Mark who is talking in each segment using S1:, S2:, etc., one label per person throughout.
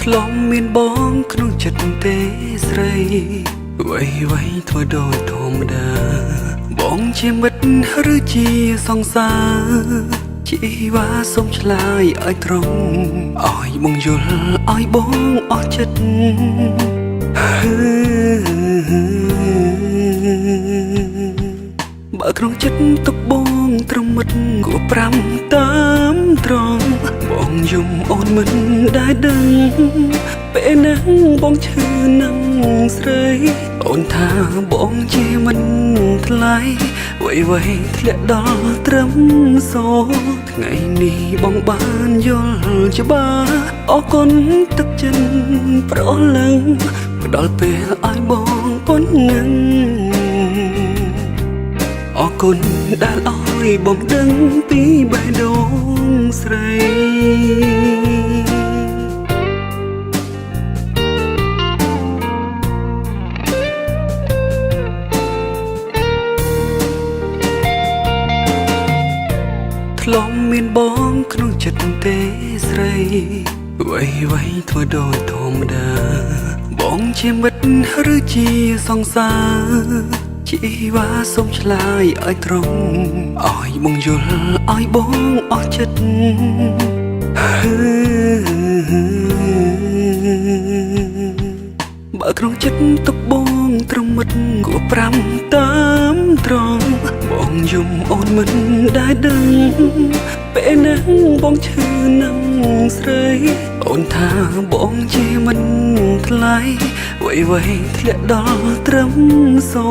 S1: ធ្លាប់មានបងក្នុងចិត្តទេស្រីអ្វីធ្វើដោយធម្មតាបងជាមិត្តឬជាសង្សារជីវ៉ាសូមឆ្លើយឲ្យត្រង់ឲ្យបងយល់ឲ្យបងអស់ចិត្តបើក្នុងចិត្តទុកបងត្រឹមមិត្តគួរ5តាមត្រង់បងយំអូនមិនដែលដឹងពេលណាបងឈឺនឹងស្រីអូនថាបងជាមិនថ្លៃអ្វីធ្លាក់ដល់ត្រឹមសូថ្ងៃនេះបងបានយល់ច្បាស់អរគុណទឹកចិត្តប្រលឹងផ្ដល់ពេលឲ្យបងប៉ុណ្ណឹងអរគុណដែលឲ្យបងដឹងពីបេះដូងស្រីធ្លាប់មានបងក្នុងចិត្តទេស្រីអ្វីធ្វើដោយធម្មតាបងជាមិត្តឬជាសង្សារជីវ៉ាសូមឆ្លើយឲ្យត្រង់ឲ្យបងយល់ឲ្យបងអស់ចិត្តបើក្នុងចិត្តទុកបងត្រឹមមិត្តគួរ5តាមត្រង់បងយំអូនមិនដែលដឹងពេលណាបងឈឺនឹងស្រីអូនថាបងជាមិនថ្លៃអ្វីធ្លាក់ដល់ត្រឹមសូ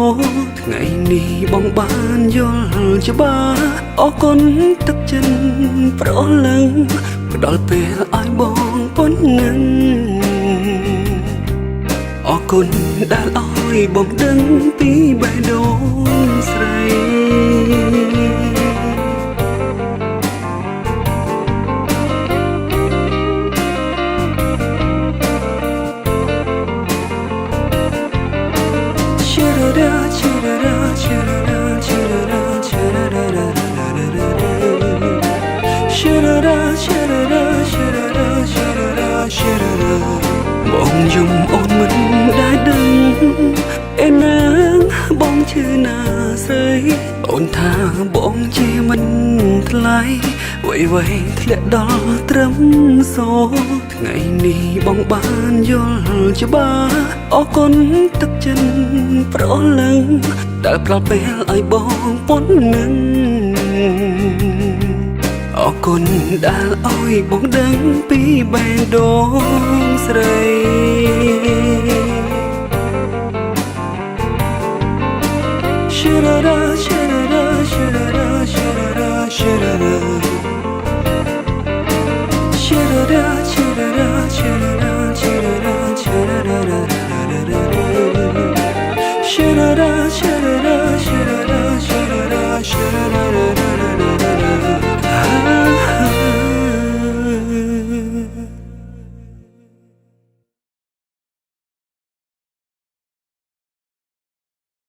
S1: ថ្ងៃនេះបងបានយល់ច្បាស់អរគុណទឹកចិត្តប្រលឹងផ្ដល់ពេលឲ្យបងប៉ុណ្ណឹងអរគុណដែលឲ្យបងដឹងពីបេះដូងស្រីបងយំអូនមិនដែលដឹងឯណាបងឈឺណាស្រីអូនថាបងជាមិនថ្លៃអ្វីធ្លាក់ដល់ត្រឹមសូថ្ងៃនេះបងបានយល់ច្បាស់អរគុណទឹកចិត្តប្រលឹងដែលផ្ដល់ពេលឲ្យបងប៉ុណ្ណឹងអរគុណដែលឲ្យបងដឹងពីបេះដូងស្រី